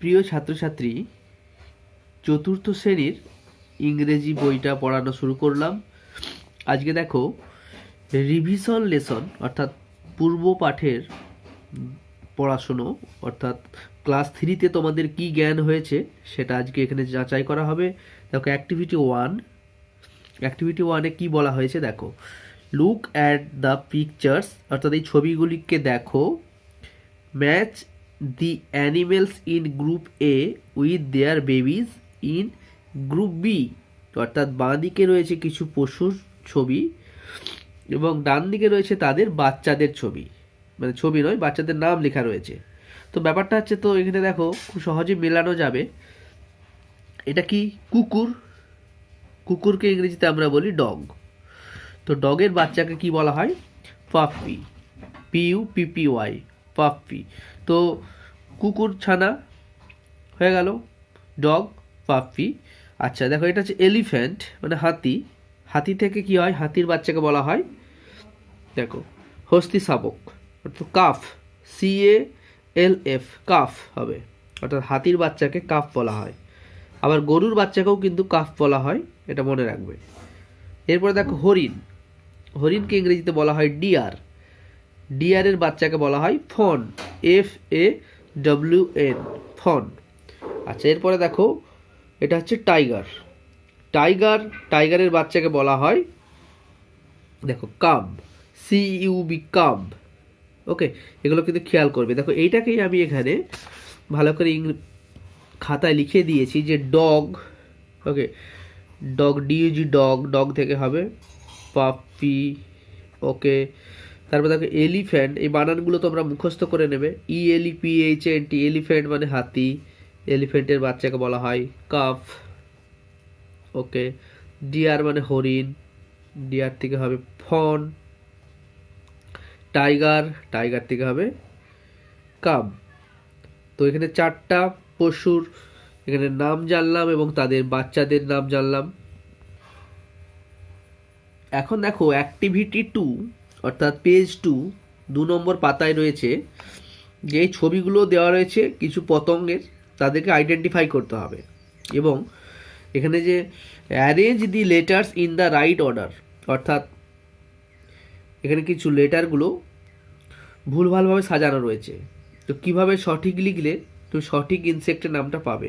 প্রিয় ছাত্রছাত্রী, চতুর্থ শ্রেণীর ইংরেজি বইটা পড়ানো শুরু করলাম। আজকে দেখো রিভিশন লেসন অর্থাৎ পূর্ব পাঠের পড়াশুনো, অর্থাৎ ক্লাস 3-তে তোমাদের কি জ্ঞান হয়েছে সেটা আজকে এখানে যাচাই করা হবে। দেখো অ্যাক্টিভিটি 1 কি বলা হয়েছে দেখো, লুক অ্যাট দ্য পিকচার্স, অর্থাৎ এই ছবিগুলিকে দেখো। Match the animals in group A with their babies in group B, অর্থাৎ বাঁ দিকে রয়েছে কিছু পশুর ছবি এবং ডান দিকে রয়েছে তাদের বাচ্চাদের ছবি, মানে ছবি নয়, বাচ্চাদের নাম লেখা রয়েছে। তো ব্যাপারটা হচ্ছে, তো এখানে দেখো খুব সহজে মেলানো যাবে। এটা কি? কুকুর। কুকুরকে ইংরেজিতে আমরা বলি ডগ। তো ডগের বাচ্চাকে কি বলা হয়? Puppy, PUPPY, puppy. তো কুকুর ছানা হয়ে গেল, ডগ, পাপ্পি। আচ্ছা দেখো, এটা হচ্ছে এলিফ্যান্ট মানে হাতি। হাতি থেকে কি হয়? হাতির বাচ্চাকে বলা হয় দেখো হস্তি শাবক, অর্থাৎ কাফ, CALF, কাফ হবে, অর্থাৎ হাতির বাচ্চাকে কাফ বলা হয়। আবার গরুর বাচ্চাকেও কিন্তু কাফ বলা হয়, এটা মনে রাখবে। এরপরে দেখো হরিণ। হরিণকে ইংরেজিতে বলা হয় ডিয়ার। ডিয়ারের বাচ্চাকে বলা হয় ফন, FAWN, ফন। আচ্ছা এরপরে দেখো, এটা হচ্ছে টাইগার। টাইগারের বাচ্চাকে বলা হয় দেখো কাব, CUB, কাব। ওকে, এগুলো কিন্তু খেয়াল করবে। দেখো এইটাকেই আমি এখানে ভালো করে খাতায় লিখে দিয়েছি যে ডগ। ওকে, ডগ, DUG, ডগ থেকে হবে পাপ্পি। ওকে, তারপর দেখো এলিফ্যান্ট, এই বানানগুলো তোমরা মুখস্থ করে নেবে। ELEPHANT, এলিফ্যান্ট মানে হাতি, এলিফ্যান্টের বাচ্চাকে বলা হয় কাফ। ওকে, ডিয়ার মানে হরিণ, ডিয়ার থেকে হবে ফন। টাইগার থেকে হবে কাব। তো এখানে 4টা পশুর এখানে নাম জানলাম এবং তাদের বাচ্চাদের নাম জানলাম। এখন দেখো অ্যাক্টিভিটি 2 অর্থাৎ পেজ 2 নম্বর পাতায় রয়েছে যে এই ছবিগুলো দেওয়া রয়েছে কিছু পতঙ্গের, তাদেরকে আইডেন্টিফাই করতে হবে এবং এখানে যে arrange the letters in the right order, অর্থাৎ এখানে কিছু লেটারগুলো ভুলভালভাবে সাজানো রয়েছে। তো কিভাবে সঠিক লিখলে তুমি সঠিক ইনসেক্টের নামটা পাবে,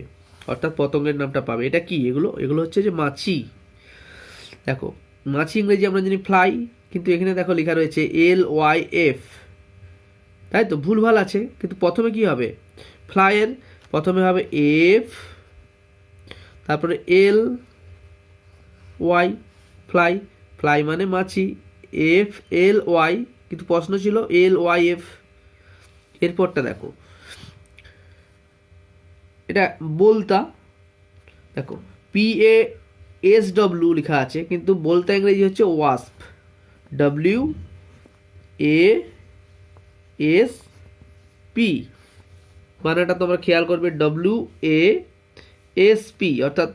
অর্থাৎ পতঙ্গের নামটা পাবে। এটা কি? এগুলো হচ্ছে যে মাছি। দেখো মাছি ইংরেজি আমরা জানি ফ্লাই, কিন্তু এখানে দেখো লেখা রয়েছে LYF, তাই তো ভুলভাল আছে। কিন্তু প্রথমে কি হবে? ফ্লাইয়ের প্রথমে হবে F, তারপরে LY, ফ্লাই মানে মাছি, FLY, কিন্তু প্রশ্ন ছিল LYF। এরপরটা দেখো, এটা বলতা। দেখো PASW লেখা আছে, কিন্তু বলতা ইংরেজি হচ্ছে ওয়াস্প, WASP। মানেটা তোমরা খেয়াল করবে, WASP, অর্থাৎ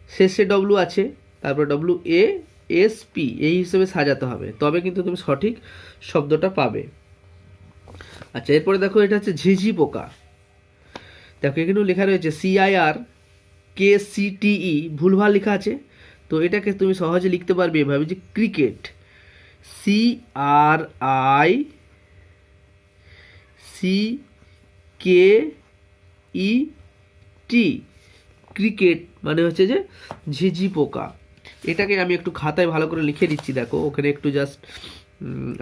শেষে W আছে, তারপর WASP, এই হিসেবে সাজাতে হবে, তবে কিন্তু তুমি সঠিক শব্দটা পাবে। আচ্ছা এরপরে দেখো, এটা হচ্ছে ঝিঝি পোকা। দেখো এখানেও লেখা রয়েছে CIRKCTE, ভুলভাল লেখা আছে। তো এটাকে তুমি সহজে লিখতে পারবে এভাবে যে ক্রিকেট, CRICKET, ক্রিকেট মানে হচ্ছে যে ঝিঝি পোকা। এটাকে আমি একটু খাতায় ভালো করে লিখে দিচ্ছি। দেখো ওখানে একটু জাস্ট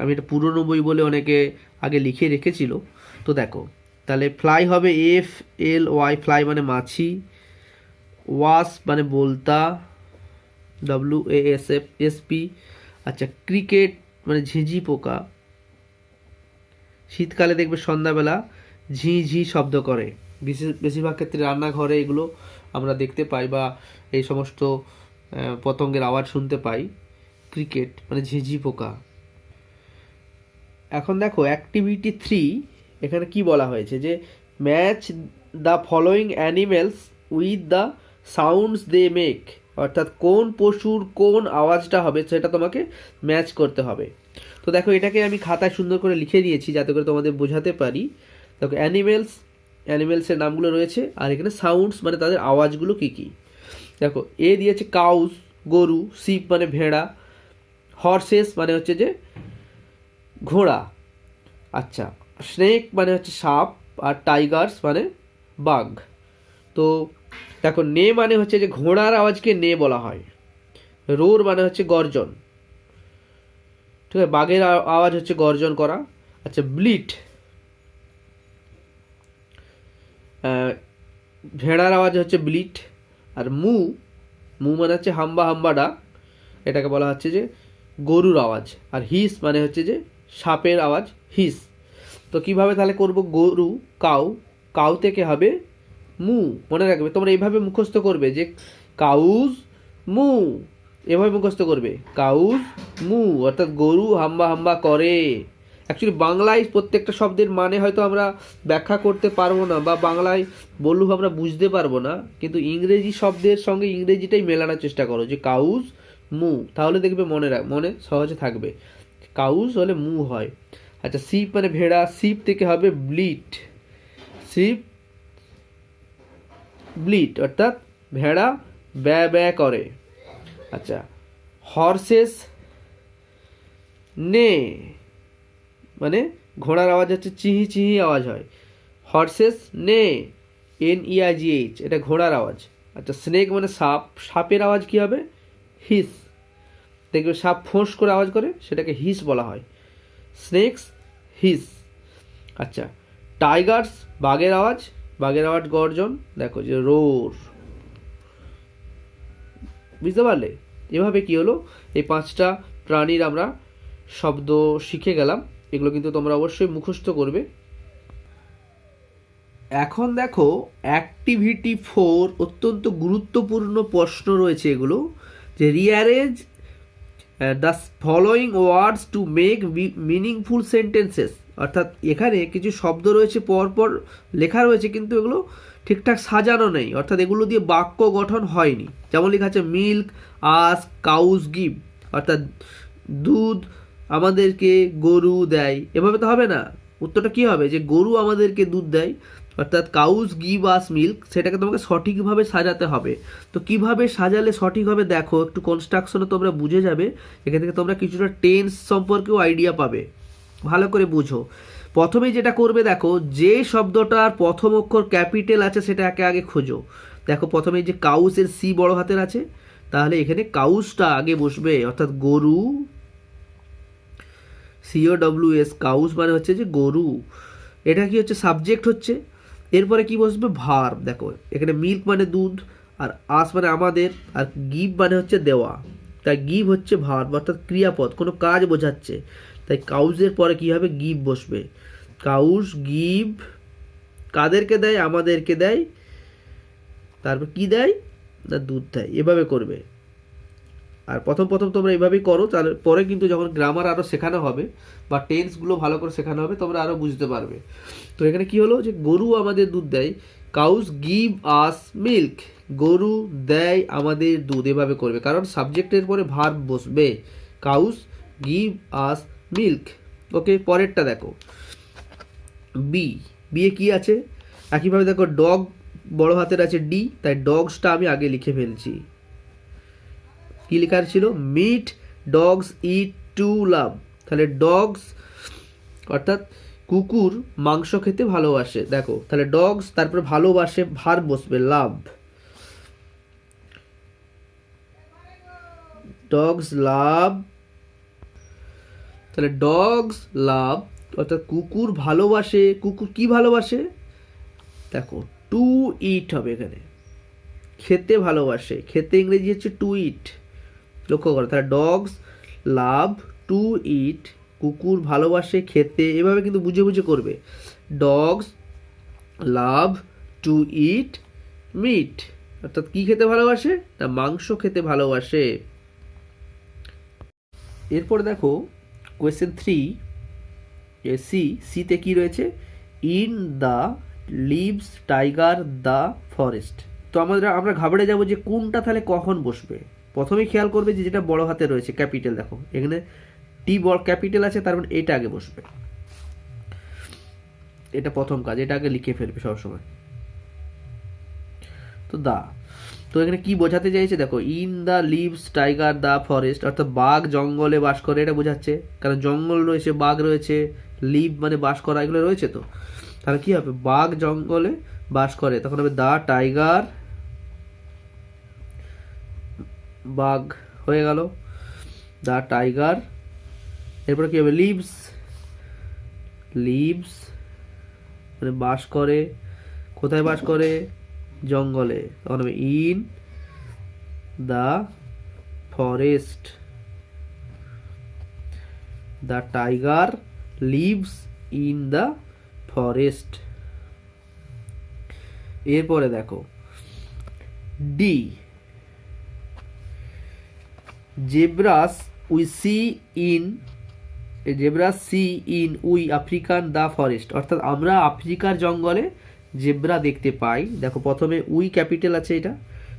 আমি এটা পুরনো বই বলে অনেকে আগে লিখে রেখেছিল। তো দেখো তাহলে ফ্লাই হবে FLY, ফ্লাই মানে মাছি, ওয়াস্প মানে বলতা, WASP। আচ্ছা ক্রিকেট মানে ঝিঝি পোকা। শীতকালে দেখবে সন্ধ্যাবেলা ঝি শব্দ করে, বেশিরভাগ ক্ষেত্রে রান্নাঘরে এগুলো আমরা দেখতে পাই বা এই সমস্ত পতঙ্গের আওয়াজ শুনতে পাই। ক্রিকেট মানে ঝিঝি পোকা। এখন দেখো অ্যাক্টিভিটি 3, এখানে কি বলা হয়েছে যে match the following animals with the sounds they make, অর্থাৎ কোন পশুর কোন আওয়াজটা হবে সেটা তোমাকে ম্যাচ করতে হবে। তো দেখো এটাকে আমি খাতায় সুন্দর করে লিখে দিয়েছি যাতে করে তোমাদের বোঝাতে পারি। দেখো অ্যানিমেলস, অ্যানিমেলসের নামগুলো রয়েছে, আর এখানে সাউন্ডস মানে তাদের আওয়াজগুলো কী কী। দেখো এ দিয়েছে কাউস গরু, শিপ মানে ভেড়া, হর্সেস মানে হচ্ছে যে ঘোড়া, আচ্ছা স্নেক মানে হচ্ছে সাপ, আর টাইগার্স মানে বাঘ। তো দেখো নে মানে হচ্ছে যে ঘোড়ার আওয়াজকে নে বলা হয়, রোর মানে হচ্ছে গর্জন, ঠিক আছে, বাঘের আওয়াজ হচ্ছে গর্জন করা। আচ্ছা ব্লিট, ভেড়ার আওয়াজ হচ্ছে ব্লিট। আর মু, মু মানে হচ্ছে হাম্বা হাম্বা ডাক, এটাকে বলা হচ্ছে যে গরুর আওয়াজ। আর হিস মানে হচ্ছে যে সাপের আওয়াজ, হিস। তো কিভাবে তাহলে করব, গরু কাউ, কাউ থেকে হবে মু, মনে রাখবে তোমরা এইভাবে মুখস্থ করবে যে কাউজ মু, এভাবে মুখস্থ করবে কাউজ মু, অর্থাৎ গরু হাম্বা হাম্বা করে। অ্যাকচুয়ালি বাংলায় প্রত্যেকটা শব্দের মানে হয়তো আমরা ব্যাখ্যা করতে পারবো না, বা বাংলায় বললেও আমরা বুঝতে পারবো না, কিন্তু ইংরেজি শব্দের সঙ্গে ইংরেজিটাই মেলানোর চেষ্টা করো যে কাউজ মু, তাহলে দেখবে মনে সহজে থাকবে। কাউজ হলে মু হয়। আচ্ছা শিপ মানে ভেড়া, শিপ থেকে হবে ব্লিট, শিপ ব্লিট অর্থাৎ ভেড়া ব্যা ব্যা করে। আচ্ছা হর্সেস নে, মানে ঘোড়ার আওয়াজ হচ্ছে চিহি চিহি আওয়াজ হয়, হর্সেস নে, NEIGH, এটা ঘোড়ার আওয়াজ। আচ্ছা স্নেক মানে সাপ, সাপের আওয়াজ কি হবে, হিস, দেখবে সাপ ফোঁস করে আওয়াজ করে সেটাকে হিস বলা হয়, স্নেকস হিস। আচ্ছা টাইগার্স বাঘের আওয়াজ, বাঘের আওয়াজ গর্জন, দেখো যে রোর। বুঝতে পারলে? এভাবে কি হলো, এই 5টা প্রাণীর আমরা শব্দ শিখে গেলাম। এগুলো কিন্তু তোমরা অবশ্যই মুখস্থ করবে। এখন দেখো অ্যাক্টিভিটি 4, অত্যন্ত গুরুত্বপূর্ণ প্রশ্ন রয়েছে এগুলো, যে rearrange the following words to make meaningful sentences, অর্থাৎ এখানে কিছু শব্দ রয়েছে পরপর লেখা রয়েছে কিন্তু এগুলো ঠিকঠাক সাজানো নেই, অর্থাৎ এগুলো দিয়ে বাক্য গঠন হয়নি। যেমন লেখা আছে মিল্ক আস কাউস গিভ, অর্থাৎ দুধ আমাদেরকে গরু দেয়, এভাবে তো হবে না। উত্তরটা কী হবে, যে গরু আমাদেরকে দুধ দেয়, অর্থাৎ কাউস গিভ আস মিল্ক, সেটাকে তোমাকে সঠিকভাবে সাজাতে হবে। তো কিভাবে সাজালে সঠিক হবে দেখো, একটু কনস্ট্রাকশনে তোমরা বুঝে যাবে, এখান থেকে তোমরা কিছুটা টেন্স সম্পর্কেও আইডিয়া পাবে, ভালো করে বুঝো। প্রথমেই যেটা করবে দেখো, যে শব্দটার প্রথম অক্ষর ক্যাপিটাল আছে সেটাকে আগে খোঁজো। দেখো প্রথমেই যে কাউসের সি বড় হাতের আছে, তাহলে এখানে কাউসটা আগে বসবে, অর্থাৎ গরু, COWS, কাউস মানে হচ্ছে যে গরু, এটা কি হচ্ছে সাবজেক্ট হচ্ছে। এরপরে কি বসবে, ভার্ব। দেখো এখানে মিল্ক মানে দুধ, আর আস মানে আমাদের, আর গিভ মানে হচ্ছে দেওয়া, তাই গিভ হচ্ছে ভার্ব অর্থাৎ ক্রিয়াপদ, কোনো কাজ বোঝাচ্ছে, তাই কাউজের পরে কি হবে, গিভ বসবে। কাউস গিভ কাদেরকে দেয়, আমাদেরকে দেয়, তারপর কি দেয় না দুধ দেয়, এভাবে করবে। আর প্রথম তোমরা এইভাবেই করো, তাহলে পরে কিন্তু যখন গ্রামার আরও শেখানো হবে বা টেন্সগুলো ভালো করে শেখানো হবে তোমরা আরও বুঝতে পারবে। তো এখানে কি হলো, যে গরু আমাদের দুধ দেয়, কাউস গিভ আস মিল্ক, গরু দেয় আমাদের দুধ, এভাবে করবে, কারণ সাবজেক্টের পরে ভার্ব বসবে, কাউস গিভ আস মিল্ক। ওকে, পরেরটা দেখো বি, বিয়ে কি আছে, একইভাবে দেখো ডগ বড় হাতের আছে ডি, তাই ডগসটা আমি আগে লিখে ফেলছি। কি লেখার ছিল, মিট ডগস ইট টু লাভ, তাহলে ডগস অর্থাৎ কুকুর মাংস খেতে ভালোবাসে, দেখো তাহলে ডগস তারপরে ভালোবাসে ভার্ব বসবে, লাভ, ডগস লাভ, তাহলে ডগস লাভ অর্থাৎ কুকুর ভালোবাসে, কুকুর কি ভালোবাসে, দেখো টু ইট হবে এখানে, খেতে ভালোবাসে, খেতে ইংরেজি হচ্ছে টু ইট, লক্ষ্য করো, তাহলে ডগস লাভ টু ইট, কুকুর ভালোবাসে খেতে, এভাবে কিন্তু বুঝে বুঝে করবে, dogs love to it meet, অর্থাৎ কি খেতে ভালোবাসে, না মাংস খেতে ভালোবাসে। এরপর দেখো কোয়েশ্চেন 3, সিতে কি রয়েছে, in the lives tiger the forest. তো আমরা ঘাবড়ে যাব যে কোনটা তাহলে কখন বসবে। প্রথমেই খেয়াল করবে যে যেটা বড় হাতে রয়েছে ক্যাপিটাল, দেখো এখানে টি বড় ক্যাপিটাল আছে, তার মানে এটা আগে বসবে। এটা প্রথম কাজ, এটা আগে লিখে ফেলবে সবসময়। তো তো এখানে কি বোঝাতে চাইছে দেখো, in the lives tiger the forest, অর্থাৎ বাঘ জঙ্গলে বাস করে, এটা বোঝাচ্ছে। কারণ জঙ্গল রয়েছে, বাঘ রয়েছে, লিভ মানে বাস করা, এগুলো রয়েছে। তো তাহলে কি হবে, বাঘ জঙ্গলে বাস করে, তখন হবে দ্য টাইগার, বাঘ হয়ে গেল, দ্য টাইগার। এরপরে কি হবে, লিভস, লিভস মানে বাস করে, কোথায় বাস করে, জঙ্গলে, তখন হবে in the forest, the tiger lives in the forest. এরপরে দেখো D, zebras we see in, zebra see in we African the forest, অর্থাৎ আমরা আফ্রিকার জঙ্গলে জেব্রা দেখতে পাই। দেখো প্রথমে উই ক্যাপিটাল আছে এটা,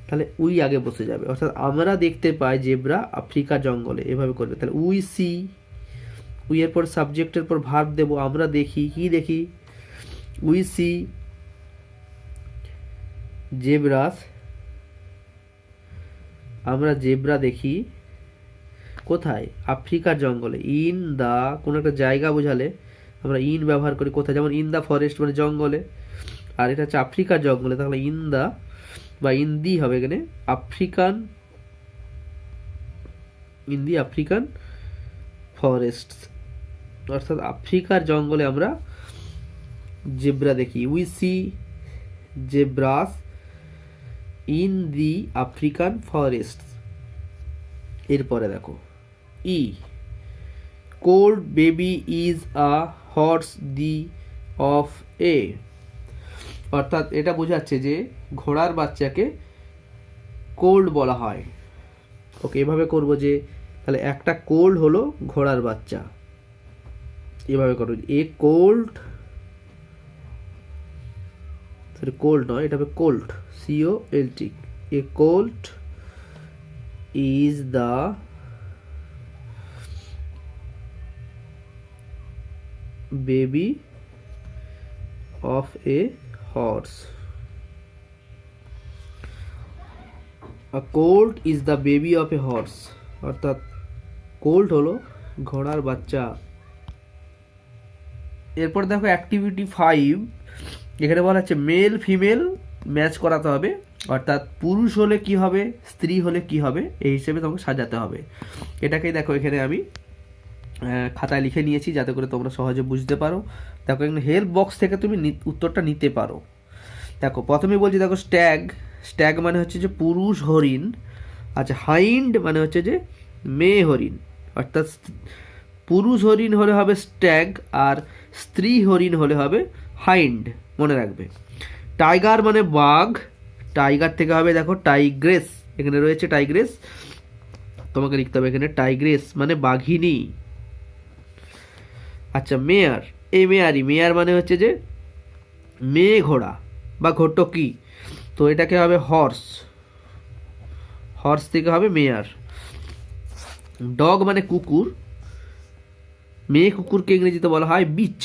তাহলে উই আগে বসে যাবে, অর্থাৎ আমরা দেখতে পাই জেব্রা আফ্রিকার জঙ্গলে, এভাবে করবে। তাহলে উই সি, উই এর পর সাবজেক্টের পর ভার্ব দেব, আমরা দেখি, কি দেখি, উই সি জেব্রাস, আমরা জেব্রা দেখি কোথায়, আফ্রিকার জঙ্গলে। ইন দা কোনো একটা জায়গা বোঝালে আমরা ইন ব্যবহার করি, কোথায়, যেমন ইন দা ফরেস্ট মানে জঙ্গলে, আর এটা হচ্ছে আফ্রিকার জঙ্গলে, তাহলে ইন দা বা ইন দি হবে এখানে, African, in the African forest, অর্থাৎ আফ্রিকার জঙ্গলে আমরা জেব্রা দেখি। We see zebras in the African forest. এরপরে দেখো E, cold baby is a horse the of a, অর্থাৎ এটা বোঝাচ্ছে যে ঘোড়ার বাচ্চাকে কোল্ড বলা হয়। ওকে, এভাবে করবো যে তাহলে একটা কোল্ড হলো ঘোড়ার বাচ্চা, এভাবে করবো, এ কোল্ড, সরি কোল্ড নয়, এটা হবে colt, C O L T, a colt is the baby of a horse, a colt is the baby of a horse, অর্থাৎ কোল্ট হলো ঘোড়ার বাচ্চা। এরপর দেখো অ্যাক্টিভিটি 5, এখানে বলা হচ্ছে মেল ফিমেল ম্যাচ করাতে হবে, অর্থাৎ পুরুষ হলে কি হবে, স্ত্রী হলে কি হবে, এই হিসেবে তোমাকে সাজাতে হবে। এটাকেই দেখো এখানে আমি খাতায় লিখে নিয়েছি যাতে করে তোমরা সহজে বুঝতে পারো। দেখো এখানে হেল্প বক্স থেকে তুমি উত্তরটা নিতে পারো। দেখো প্রথমে বলছি, দেখো স্ট্যাগ, স্ট্যাগ মানে হচ্ছে যে পুরুষ হরিণ, আচ্ছা হাইন্ড মানে হচ্ছে যে মেয়ে হরিণ, অর্থাৎ পুরুষ হরিণ হলে হবে স্ট্যাগ, আর স্ত্রী হরিণ হলে হবে হাইন্ড, মনে রাখবে। টাইগার মানে বাঘ, টাইগার থেকে হবে দেখো টাইগ্রেস, এখানে রয়েছে টাইগ্রেস, তোমাকে লিখতে হবে এখানে টাইগ্রেস মানে বাঘিনী। আচ্ছা মেয়ার, এই মেয়ারি, মেয়ার মানে হচ্ছে যে মেয়ে ঘোড়া বা ঘোটকি, তো এটাকে হবে হর্স, হর্স থেকে হবে মেয়ার। ডগ মানে কুকুর, মেয়ে কুকুরকে ইংরেজিতে বলা হয় বিচ,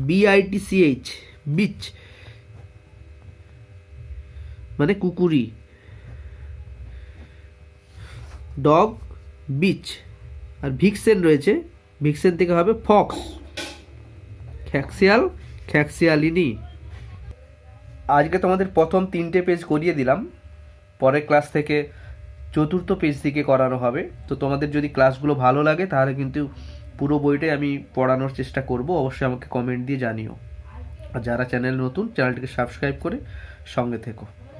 BITCH, বিচ মানে কুকুরি, ডগ বিচ। আর ভিক্সেন রয়েছে, ভিক্সেন থেকে হবে ফক্স, খ্যাক্সিয়াল, খ্যাক্সিয়ালিনি। আজকে তোমাদের প্রথম 3টে পেজ করিয়ে দিলাম, পরের ক্লাস থেকে 4র্থ পেজ থেকে করানো হবে। তো তোমাদের যদি ক্লাসগুলো ভালো লাগে তাহলে কিন্তু পুরো বইটাই আমি পড়ানোর চেষ্টা করব, অবশ্যই আমাকে কমেন্ট দিয়ে জানিও। আর যারা চ্যানেল নতুন, চ্যানেলটিকে সাবস্ক্রাইব করে সঙ্গে থেকো।